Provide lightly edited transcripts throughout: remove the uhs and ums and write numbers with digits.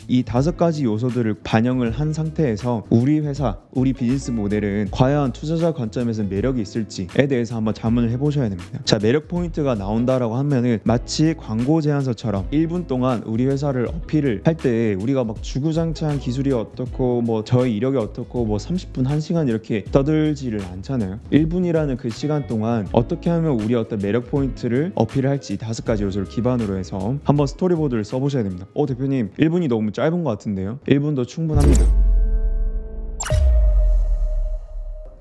이 5가지 요소들을 반영을 한 상태에서 우리 회사, 우리 비즈니스 모델은 과연 투자자 관점에서 매력이 있을지에 대해서 한번 자문을 해보셔야 됩니다. 자, 매력 포인트가 나온다라고 하면은 마치 광고 제안서처럼 1분 동안 우리 회사를 어필을 할 때 우리가 막 주구장창 기술이 어떻고 뭐 저희 이력이 어떻고 뭐 30분 1시간 이렇게 떠들지를 않잖아요. 1분이라는 그 시간 동안 어떻게 하면 우리 어떤 매력 포인트를 어필을 할지 5가지 요소를 기반으로 해서 한번 스토리보드를 써보셔야 됩니다. 대표님 1분이 너무 짧은 것 같은데요? 1분도 충분합니다.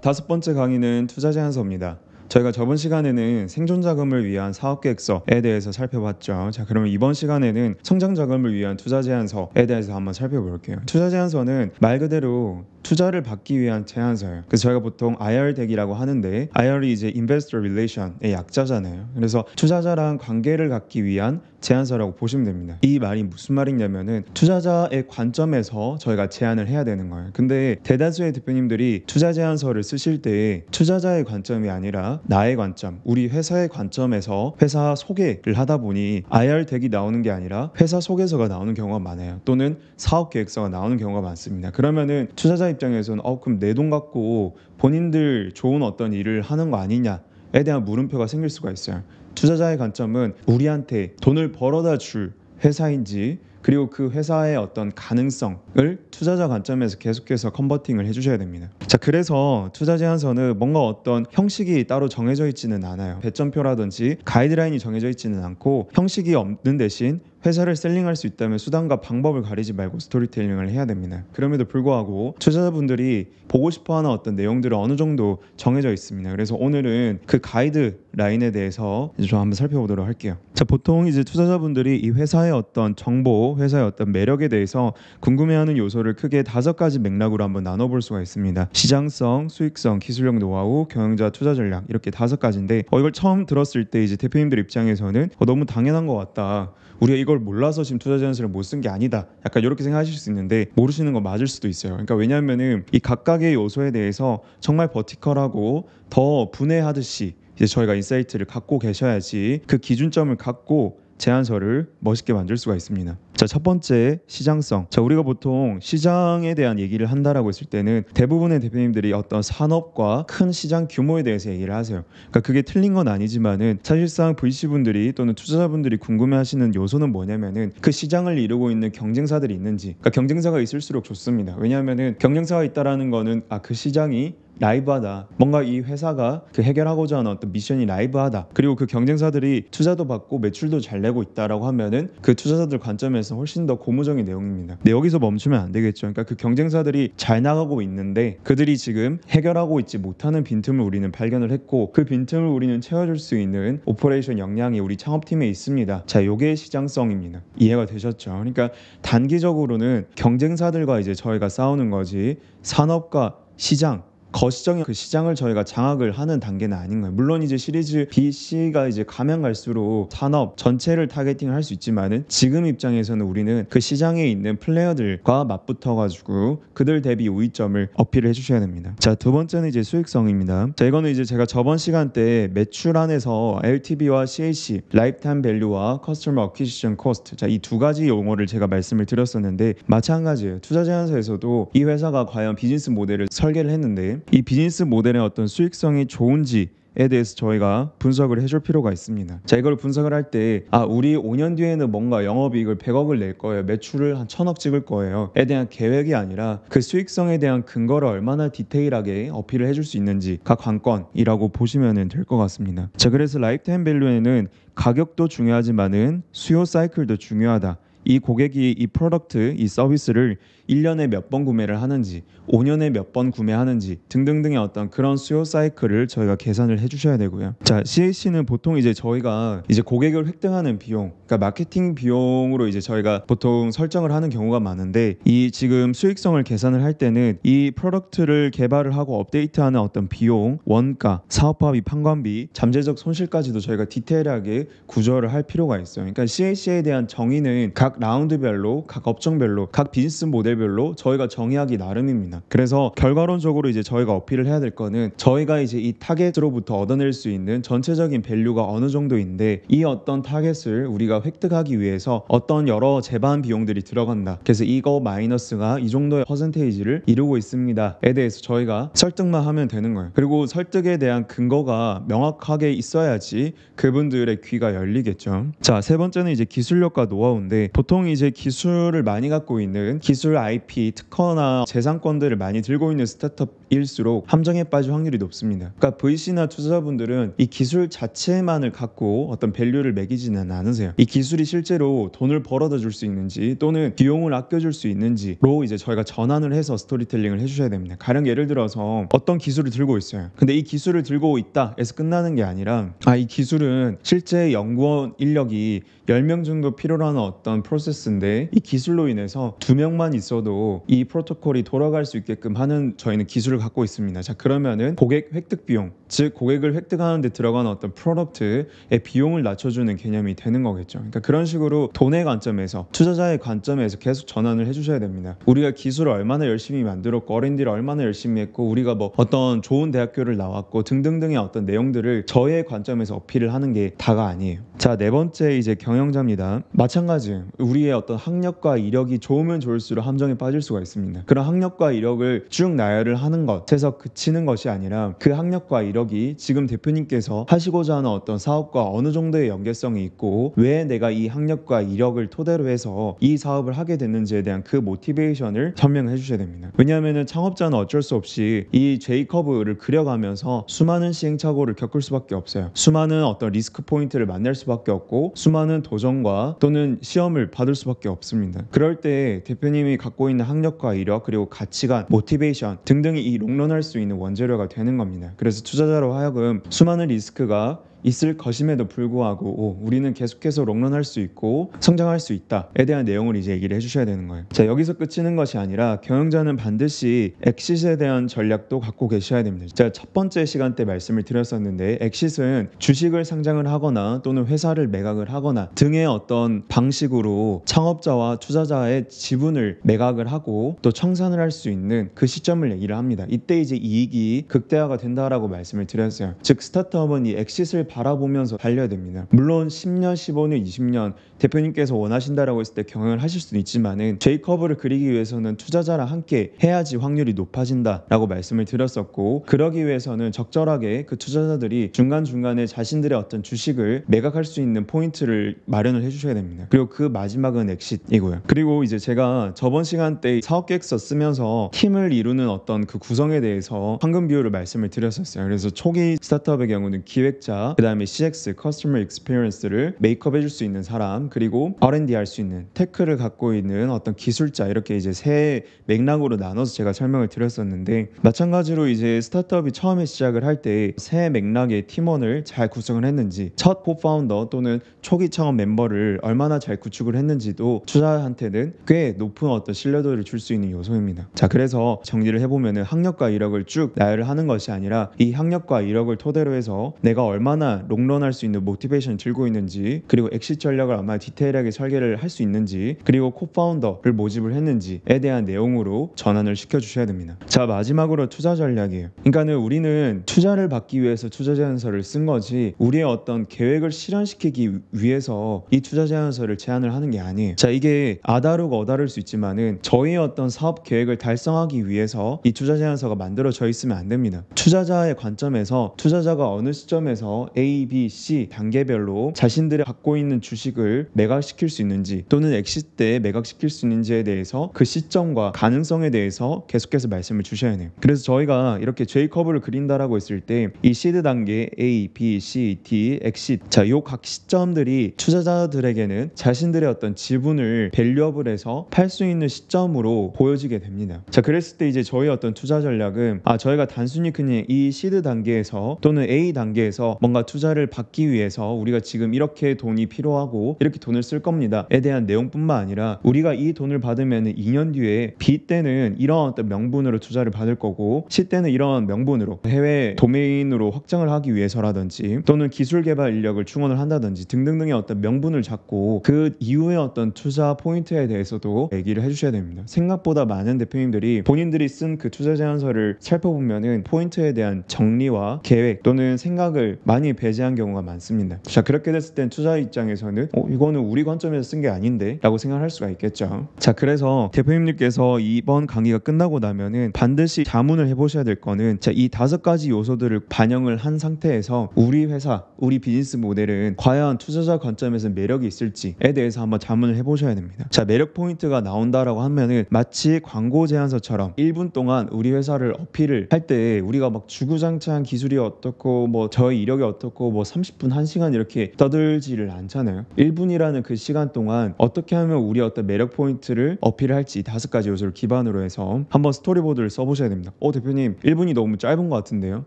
5번째 강의는 투자 제안서입니다. 저희가 저번 시간에는 생존 자금을 위한 사업 계획서에 대해서 살펴봤죠. 자, 그러면 이번 시간에는 성장 자금을 위한 투자 제안서에 대해서 한번 살펴볼게요. 투자 제안서는 말 그대로 투자를 받기 위한 제안서예요. 그래서 저희가 보통 IR 대기라고 하는데 IR이 이제 Investor Relation의 약자잖아요. 그래서 투자자랑 관계를 갖기 위한 제안서라고 보시면 됩니다. 이 말이 무슨 말이냐면은 투자자의 관점에서 저희가 제안을 해야 되는 거예요. 근데 대다수의 대표님들이 투자 제안서를 쓰실 때 투자자의 관점이 아니라 나의 관점, 우리 회사의 관점에서 회사 소개를 하다 보니 IR 덱이 나오는 게 아니라 회사 소개서가 나오는 경우가 많아요. 또는 사업 계획서가 나오는 경우가 많습니다. 그러면은 투자자 입장에서는 그럼 내 돈 갖고 본인들 좋은 어떤 일을 하는 거 아니냐에 대한 물음표가 생길 수가 있어요. 투자자의 관점은 우리한테 돈을 벌어다 줄 회사인지 그리고 그 회사의 어떤 가능성을 투자자 관점에서 계속해서 컨버팅을 해주셔야 됩니다. 자, 그래서 투자 제안서는 뭔가 어떤 형식이 따로 정해져 있지는 않아요. 배점표라든지 가이드라인이 정해져 있지는 않고 형식이 없는 대신 회사를 셀링할 수 있다면 수단과 방법을 가리지 말고 스토리텔링을 해야 됩니다. 그럼에도 불구하고 투자자분들이 보고 싶어하는 어떤 내용들은 어느 정도 정해져 있습니다. 그래서 오늘은 그 가이드라인에 대해서 이제 좀 한번 살펴보도록 할게요. 자, 보통 이제 투자자분들이 이 회사의 어떤 정보, 회사의 어떤 매력에 대해서 궁금해하는 요소를 크게 5가지 맥락으로 한번 나눠볼 수가 있습니다. 시장성, 수익성, 기술력 노하우, 경영자 투자 전략 이렇게 5가지인데 이걸 처음 들었을 때 이제 대표님들 입장에서는 너무 당연한 것 같다. 우리가 이걸 몰라서 지금 투자 제안서를 못 쓴 게 아니다. 약간 이렇게 생각하실 수 있는데 모르시는 거 맞을 수도 있어요. 그러니까 왜냐하면은 이 각각의 요소에 대해서 정말 버티컬하고 더 분해하듯이 이제 저희가 인사이트를 갖고 계셔야지 그 기준점을 갖고 제안서를 멋있게 만들 수가 있습니다. 자, 첫 번째 시장성. 자, 우리가 보통 시장에 대한 얘기를 한다라고 했을 때는 대부분의 대표님들이 어떤 산업과 큰 시장 규모에 대해서 얘기를 하세요. 그러니까 그게 틀린 건 아니지만은 사실상 VC분들이 또는 투자자분들이 궁금해하시는 요소는 뭐냐면은 그 시장을 이루고 있는 경쟁사들이 있는지. 그러니까 경쟁사가 있을수록 좋습니다. 왜냐하면은 경쟁사가 있다라는 거는 그 시장이 라이브하다. 뭔가 이 회사가 그 해결하고자 하는 어떤 미션이 라이브하다. 그리고 그 경쟁사들이 투자도 받고 매출도 잘 내고 있다라고 하면은 그 투자자들 관점에서 훨씬 더 고무적인 내용입니다. 근데 여기서 멈추면 안 되겠죠. 그러니까 그 경쟁사들이 잘 나가고 있는데 그들이 지금 해결하고 있지 못하는 빈틈을 우리는 발견을 했고 그 빈틈을 우리는 채워줄 수 있는 오퍼레이션 역량이 우리 창업팀에 있습니다. 자, 요게 시장성입니다. 이해가 되셨죠? 그러니까 단기적으로는 경쟁사들과 이제 저희가 싸우는 거지 산업과 시장 거시적인 그 시장을 저희가 장악을 하는 단계는 아닌 거예요. 물론 이제 시리즈 B, C가 이제 가면 갈수록 산업 전체를 타겟팅을 할 수 있지만은 지금 입장에서는 우리는 그 시장에 있는 플레이어들과 맞붙어가지고 그들 대비 우위점을 어필을 해주셔야 됩니다. 자, 2번째는 이제 수익성입니다. 자, 이거는 이제 제가 저번 시간 때 매출 안에서 LTV와 CAC, 라이프타임 밸류와 커스터머 어퀴지션 코스트, 자, 이 2가지 용어를 제가 말씀을 드렸었는데 마찬가지예요. 투자 제안서에서도 이 회사가 과연 비즈니스 모델을 설계를 했는데 이 비즈니스 모델의 어떤 수익성이 좋은지에 대해서 저희가 분석을 해줄 필요가 있습니다. 자, 이걸 분석을 할 때 우리 5년 뒤에는 뭔가 영업이익을 100억을 낼 거예요. 매출을 한 1000억 찍을 거예요. 에 대한 계획이 아니라 그 수익성에 대한 근거를 얼마나 디테일하게 어필을 해줄 수 있는지가 관건이라고 보시면 될 것 같습니다. 자, 그래서 라이프타임 밸류에는 가격도 중요하지만은 수요 사이클도 중요하다. 이 고객이 이 프로덕트, 이 서비스를 1년에 몇 번 구매를 하는지 5년에 몇 번 구매하는지 등등등의 어떤 그런 수요 사이클을 저희가 계산을 해주셔야 되고요. 자, CAC는 보통 이제 저희가 이제 고객을 획득하는 비용, 그러니까 마케팅 비용으로 이제 저희가 보통 설정을 하는 경우가 많은데 이 지금 수익성을 계산을 할 때는 이 프로덕트를 개발을 하고 업데이트하는 어떤 비용, 원가, 사업화비, 판관비, 잠재적 손실까지도 저희가 디테일하게 구조를 할 필요가 있어요. 그러니까 CAC에 대한 정의는 각 각 라운드별로, 각 업종별로, 각 비즈니스 모델별로 저희가 정의하기 나름입니다. 그래서 결과론적으로 이제 저희가 어필을 해야 될 거는 저희가 이제 이 타겟으로부터 얻어낼 수 있는 전체적인 밸류가 어느 정도인데 이 어떤 타겟을 우리가 획득하기 위해서 어떤 여러 제반 비용들이 들어간다. 그래서 이거 마이너스가 이 정도의 퍼센테이지를 이루고 있습니다에 대해서 저희가 설득만 하면 되는 거예요. 그리고 설득에 대한 근거가 명확하게 있어야지 그분들의 귀가 열리겠죠. 자, 세 번째는 이제 기술력과 노하우인데 보통 이제 기술을 많이 갖고 있는 기술 IP, 특허나 재산권들을 많이 들고 있는 스타트업일수록 함정에 빠질 확률이 높습니다. 그러니까 VC나 투자자분들은 이 기술 자체만을 갖고 어떤 밸류를 매기지는 않으세요. 이 기술이 실제로 돈을 벌어다 줄 수 있는지 또는 비용을 아껴줄 수 있는지로 이제 저희가 전환을 해서 스토리텔링을 해주셔야 됩니다. 가령 예를 들어서 어떤 기술을 들고 있어요. 근데 이 기술을 들고 있다 해서 끝나는 게 아니라 이 기술은 실제 연구원 인력이 10명 정도 필요로 하는 어떤 프로세스인데 이 기술로 인해서 2명만 있어도 이 프로토콜이 돌아갈 수 있게끔 하는 저희는 기술을 갖고 있습니다. 자, 그러면은 고객 획득 비용, 즉 고객을 획득하는 데 들어가는 어떤 프로덕트의 비용을 낮춰주는 개념이 되는 거겠죠. 그러니까 그런 식으로 돈의 관점에서, 투자자의 관점에서 계속 전환을 해주셔야 됩니다. 우리가 기술을 얼마나 열심히 만들었고 R&D를 얼마나 열심히 했고 우리가 뭐 어떤 좋은 대학교를 나왔고 등등등의 어떤 내용들을 저의 관점에서 어필을 하는 게 다가 아니에요. 자, 네 번째 이제 경영자입니다. 마찬가지 우리의 어떤 학력과 이력이 좋으면 좋을수록 함정에 빠질 수가 있습니다. 그런 학력과 이력을 쭉 나열을 하는 것에서 그치는 것이 아니라 그 학력과 이력이 지금 대표님께서 하시고자 하는 어떤 사업과 어느 정도의 연계성이 있고 왜 내가 이 학력과 이력을 토대로 해서 이 사업을 하게 됐는지에 대한 그 모티베이션을 설명해 주셔야 됩니다. 왜냐하면 창업자는 어쩔 수 없이 이 J커브를 그려가면서 수많은 시행착오를 겪을 수밖에 없어요. 수많은 어떤 리스크 포인트를 만날 수밖에 없고 수많은 도전과 또는 시험을 받을 수밖에 없습니다. 그럴 때 대표님이 갖고 있는 학력과 이력 그리고 가치관, 모티베이션 등등이 이 롱런할 수 있는 원재료가 되는 겁니다. 그래서 투자자로 하여금 수많은 리스크가 있을 것임에도 불구하고 우리는 계속해서 롱런할 수 있고 성장할 수 있다에 대한 내용을 이제 얘기를 해주셔야 되는 거예요. 자, 여기서 끝이는 것이 아니라 경영자는 반드시 엑싯에 대한 전략도 갖고 계셔야 됩니다. 제가 첫 번째 시간 때 말씀을 드렸었는데 엑싯은 주식을 상장을 하거나 또는 회사를 매각을 하거나 등의 어떤 방식으로 창업자와 투자자의 지분을 매각을 하고 또 청산을 할 수 있는 그 시점을 얘기를 합니다. 이때 이제 이익이 극대화가 된다라고 말씀을 드렸어요. 즉 스타트업은 이 엑싯을 바라보면서 달려야 됩니다. 물론 10년, 15년, 20년 대표님께서 원하신다라고 했을 때 경영을 하실 수도 있지만은 J커브를 그리기 위해서는 투자자랑 함께 해야지 확률이 높아진다라고 말씀을 드렸었고 그러기 위해서는 적절하게 그 투자자들이 중간중간에 자신들의 어떤 주식을 매각할 수 있는 포인트를 마련을 해주셔야 됩니다. 그리고 그 마지막은 엑싯이고요. 그리고 이제 제가 저번 시간 때 사업계획서 쓰면서 팀을 이루는 어떤 그 구성에 대해서 황금 비율을 말씀을 드렸었어요. 그래서 초기 스타트업의 경우는 기획자, 그 다음에 CX, Customer Experience를 메이크업 해줄 수 있는 사람, 그리고 R&D 할 수 있는 테크를 갖고 있는 어떤 기술자, 이렇게 이제 세 맥락으로 나눠서 제가 설명을 드렸었는데 마찬가지로 이제 스타트업이 처음에 시작을 할 때 세 맥락의 팀원을 잘 구성을 했는지, 첫 코파운더 또는 초기 창업 멤버를 얼마나 잘 구축을 했는지도 투자자한테는 꽤 높은 어떤 신뢰도를 줄 수 있는 요소입니다. 자, 그래서 정리를 해보면은 학력과 이력을 쭉 나열을 하는 것이 아니라 이 학력과 이력을 토대로 해서 내가 얼마나 롱런할 수 있는 모티베이션을 들고 있는지, 그리고 엑시트 전략을 얼마나 디테일하게 설계를 할 수 있는지, 그리고 코파운더를 모집을 했는지에 대한 내용으로 전환을 시켜주셔야 됩니다. 자, 마지막으로 투자 전략이에요. 그러니까는 우리는 투자를 받기 위해서 투자 제안서를 쓴 거지 우리의 어떤 계획을 실현시키기 위해서 이 투자 제안서를 제안을 하는 게 아니에요. 자, 이게 아다르고 어다를 수 있지만은 저희의 어떤 사업 계획을 달성하기 위해서 이 투자 제안서가 만들어져 있으면 안 됩니다. 투자자의 관점에서 투자자가 어느 시점에서 A, B, C 단계별로 자신들이 갖고 있는 주식을 매각시킬 수 있는지 또는 엑시트 때 매각시킬 수 있는지에 대해서 그 시점과 가능성에 대해서 계속해서 말씀을 주셔야 해요. 그래서 저희가 이렇게 J커브를 그린다라고 했을 때 이 시드 단계 A, B, C, D, 엑시트, 자, 요 각 시점들이 투자자들에게는 자신들의 어떤 지분을 밸류업을 해서 팔 수 있는 시점으로 보여지게 됩니다. 자, 그랬을 때 이제 저희 어떤 투자 전략은 저희가 단순히 그냥 이 시드 단계에서 또는 A 단계에서 뭔가 투자를 받기 위해서 우리가 지금 이렇게 돈이 필요하고 이렇게 돈을 쓸 겁니다에 대한 내용뿐만 아니라 우리가 이 돈을 받으면 2년 뒤에 B 때는 이런 어떤 명분으로 투자를 받을 거고 C 때는 이런 명분으로 해외 도메인으로 확장을 하기 위해서라든지 또는 기술 개발 인력을 충원을 한다든지 등등등의 어떤 명분을 잡고 그 이후에 어떤 투자 포인트에 대해서도 얘기를 해주셔야 됩니다. 생각보다 많은 대표님들이 본인들이 쓴 그 투자 제안서를 살펴보면은 포인트에 대한 정리와 계획 또는 생각을 많이 배제한 경우가 많습니다. 자, 그렇게 됐을 땐 투자 입장에서는 이거는 우리 관점에서 쓴 게 아닌데 라고 생각할 수가 있겠죠. 자, 그래서 대표님들께서 이번 강의가 끝나고 나면은 반드시 자문을 해보셔야 될 거는 자, 이 5가지 요소들을 반영을 한 상태에서 우리 회사, 우리 비즈니스 모델은 과연 투자자 관점에서 매력이 있을지에 대해서 한번 자문을 해보셔야 됩니다. 자, 매력 포인트가 나온다라고 하면은 마치 광고 제안서처럼 1분 동안 우리 회사를 어필을 할 때 우리가 막 주구장창 기술이 어떻고 뭐 저희 이력이 어떻고 뭐 30분 1시간 이렇게 떠들지를 않잖아요. 1분이라는 그 시간 동안 어떻게 하면 우리 어떤 매력 포인트를 어필을 할지 5가지 요소를 기반으로 해서 한번 스토리보드를 써보셔야 됩니다. 대표님 1분이 너무 짧은 것 같은데요?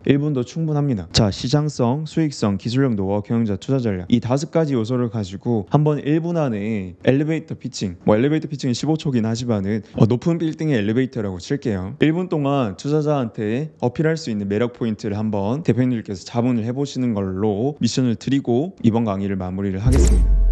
1분도 충분합니다. 자, 시장성, 수익성, 기술력, 노하우, 경영자, 투자 전략 이 5가지 요소를 가지고 한번 1분 안에 엘리베이터 피칭, 엘리베이터 피칭은 15초긴 하지만은 높은 빌딩의 엘리베이터라고 칠게요. 1분 동안 투자자한테 어필할 수 있는 매력 포인트를 한번 대표님들께서 자문을 해보시는 걸로 미션을 드리고 이번 강의를 마무리를 하겠습니다.